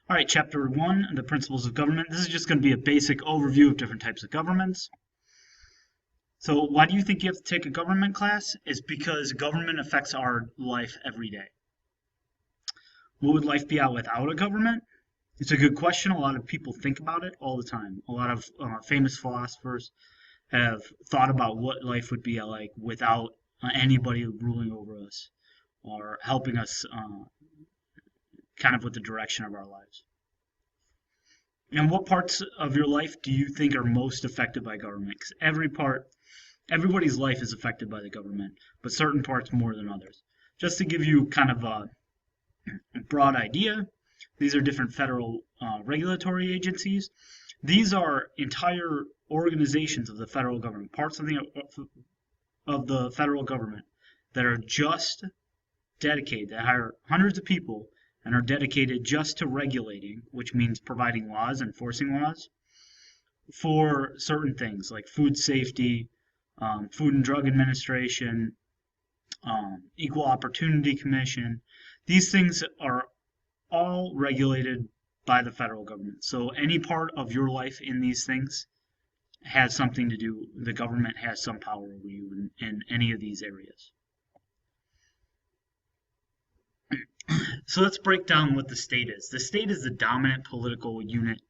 All right, Chapter 1, the Principles of Government. This is just going to be a basic overview of different types of governments. So why do you think you have to take a government class? It's because government affects our life every day. What would life be without a government? It's a good question. A lot of people think about it all the time. A lot of famous philosophers have thought about what life would be like without anybody ruling over us or helping us kind of with the direction of our lives. And what parts of your life do you think are most affected by government? Because everybody's life is affected by the government, but certain parts more than others. Just to give you kind of a broad idea, these are different federal regulatory agencies. These are entire organizations of the federal government, parts of the federal government that are just dedicated, that hire hundreds of people and are dedicated just to regulating, which means providing laws, enforcing laws, for certain things like food safety, Food and Drug Administration, Equal Opportunity Commission. These things are all regulated by the federal government. So any part of your life in these things has something to do, the government has some power over you in any of these areas. So let's break down what the state is. The state is the dominant political unit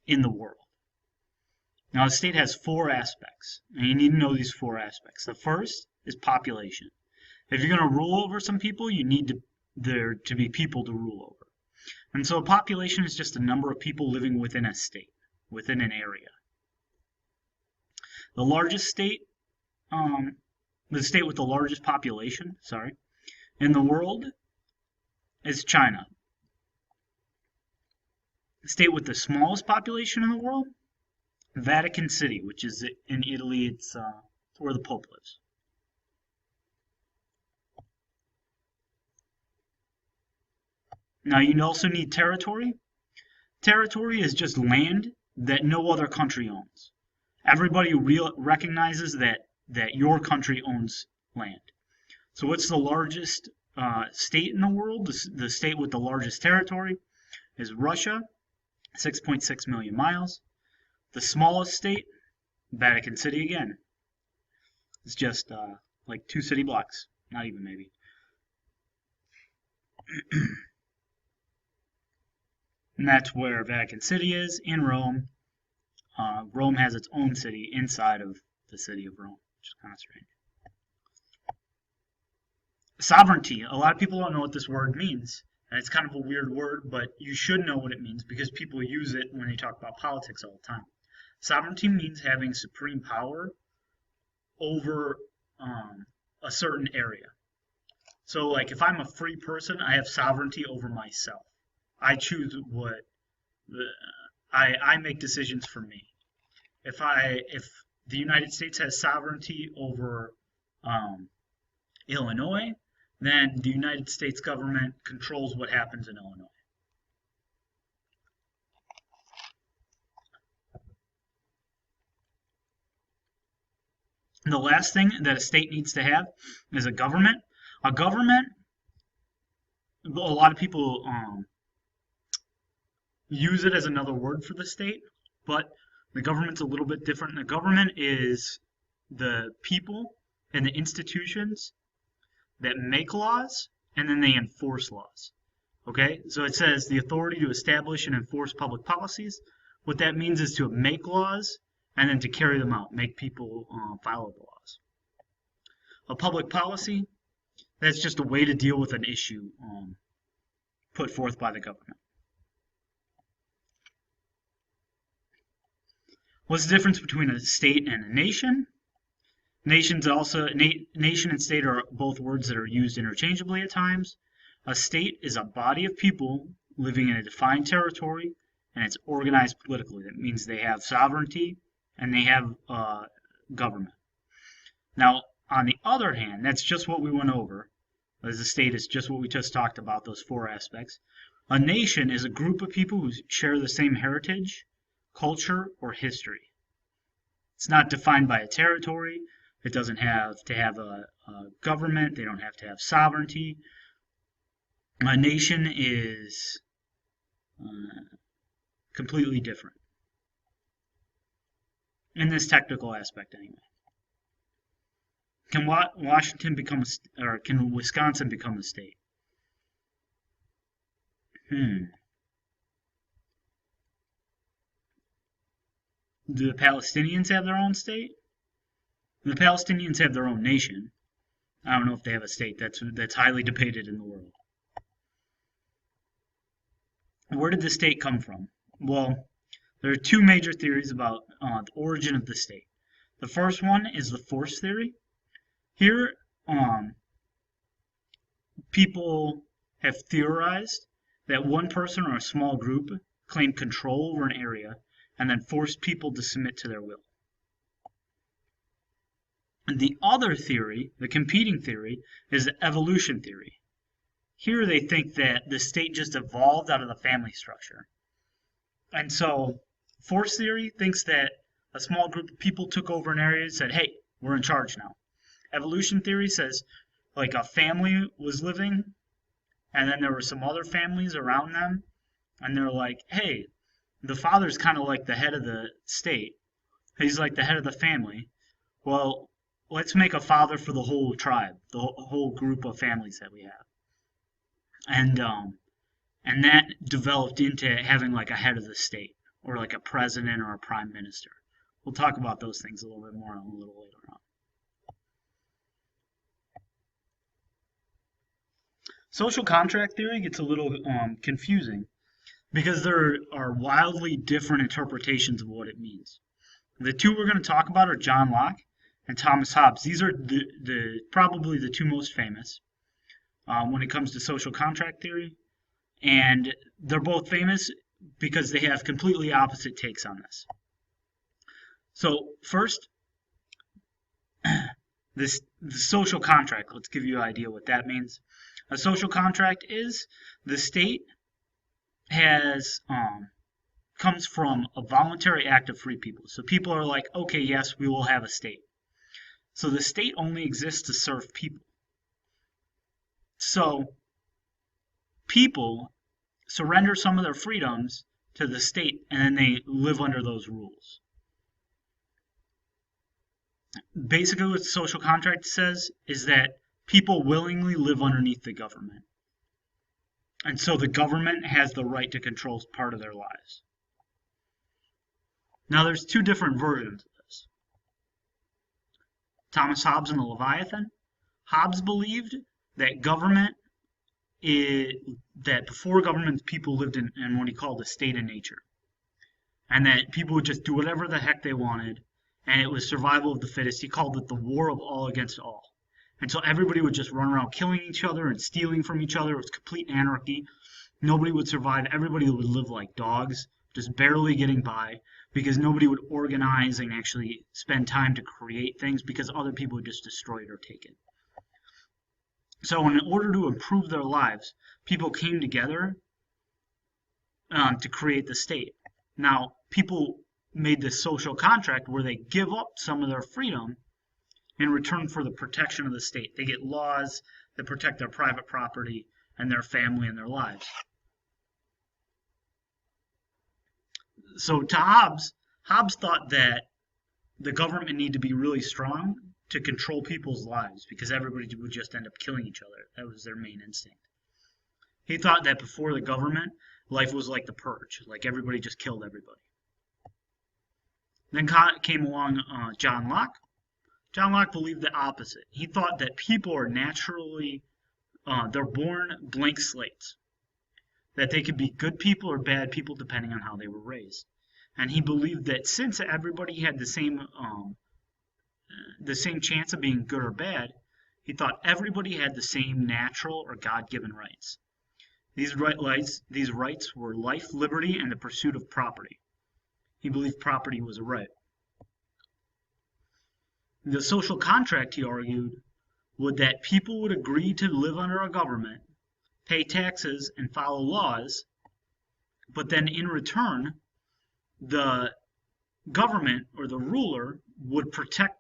in the world. Now, the state has four aspects, and you need to know these four aspects. The first is population. If you're going to rule over some people, you need there to be people to rule over. And so a population is just a number of people living within a state, within an area. The largest state, the state with the largest population, in the world is China. The state with the smallest population in the world, Vatican City, which is in Italy. It's where the Pope lives. Now you also need territory. Territory is just land that no other country owns. Everybody recognizes that your country owns land. So what's the largest state in the world? The state with the largest territory is Russia, 6.6 million miles. The smallest state, Vatican City again. It's just like 2 city blocks, not even maybe. And that's where Vatican City is, in Rome. Rome has its own city inside of the city of Rome, which is kind of strange. Sovereignty. A lot of people don't know what this word means. And it's kind of a weird word, but you should know what it means because people use it when they talk about politics all the time. Sovereignty means having supreme power over a certain area. So like if I'm a free person, I have sovereignty over myself. I choose what I make decisions for me. If the United States has sovereignty over Illinois, then the United States government controls what happens in Illinois. And the last thing that a state needs to have is a government. A government, a lot of people use it as another word for the state, but the government's a little bit different. The government is the people and the institutions that make laws and then they enforce laws. Okay, so it says the authority to establish and enforce public policies. What that means is to make laws and then to carry them out, make people follow the laws. A public policy, that's just a way to deal with an issue put forth by the government. What's the difference between a state and a nation? Nation and state are both words that are used interchangeably at times. A state is a body of people living in a defined territory, and it's organized politically. That means they have sovereignty and they have government. Now, on the other hand, that's just what we went over. As a state is just what we just talked about, those four aspects. A nation is a group of people who share the same heritage, culture, or history. It's not defined by a territory. It doesn't have to have a government. They don't have to have sovereignty. A nation is completely different in this technical aspect, anyway. Can Washington become or can Wisconsin become a state? Do the Palestinians have their own state? The Palestinians have their own nation. I don't know if they have a state. That's highly debated in the world. Where did the state come from? Well, there are two major theories about the origin of the state. The first one is the force theory. Here, people have theorized that one person or a small group claimed control over an area and then forced people to submit to their will. And the other theory, the competing theory, is the evolution theory. Here they think that the state just evolved out of the family structure. And so force theory thinks that a small group of people took over an area and said, hey, we're in charge now. Evolution theory says like a family was living and then there were some other families around them and they're like, hey, the father's kind of like the head of the state. He's like the head of the family. Well, let's make a father for the whole tribe, the whole group of families that we have. And that developed into having like a head of the state or like a president or a prime minister. We'll talk about those things a little bit more a little later on. Social contract theory gets a little confusing because there are wildly different interpretations of what it means. The two we're going to talk about are John Locke and Thomas Hobbes. These are probably the two most famous when it comes to social contract theory, and they're both famous because they have completely opposite takes on this. So first, the social contract. Let's give you an idea what that means. A social contract is the state comes from a voluntary act of free people. So people are like, okay, yes, we will have a state. So the state only exists to serve people. So people surrender some of their freedoms to the state and then they live under those rules. Basically what the social contract says is that people willingly live underneath the government. And so the government has the right to control part of their lives. Now there's two different versions of this. Thomas Hobbes and the Leviathan. Hobbes believed that that before government, people lived in what he called a state of nature. And that people would just do whatever the heck they wanted, and it was survival of the fittest. He called it the war of all against all. And so everybody would just run around killing each other and stealing from each other. It was complete anarchy. Nobody would survive. Everybody would live like dogs, just barely getting by, because nobody would organize and actually spend time to create things because other people would just destroy it or take it. So in order to improve their lives, people came together to create the state. Now, people made this social contract where they give up some of their freedom in return for the protection of the state. They get laws that protect their private property and their family and their lives. So to Hobbes thought that the government needed to be really strong to control people's lives because everybody would just end up killing each other. That was their main instinct. He thought that before the government, life was like the purge, like everybody just killed everybody. Then came along John Locke. John Locke believed the opposite. He thought that people are naturally, they're born blank slates, that they could be good people or bad people depending on how they were raised. And he believed that since everybody had the same chance of being good or bad, he thought everybody had the same natural or God-given rights. These rights were life, liberty, and the pursuit of property. He believed property was a right. The social contract, he argued, would that people would agree to live under a government, pay taxes, and follow laws, but then in return, the government or the ruler would protect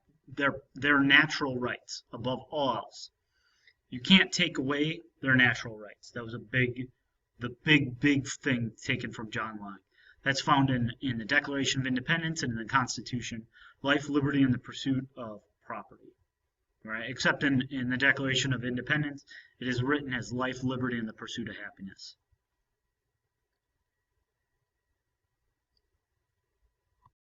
their natural rights above all else. You can't take away their natural rights. That was a big the big thing taken from John Locke. That's found in the Declaration of Independence and in the Constitution. Life, liberty, and the pursuit of property. Right? Except in the Declaration of Independence, it is written as life, liberty, and the pursuit of happiness.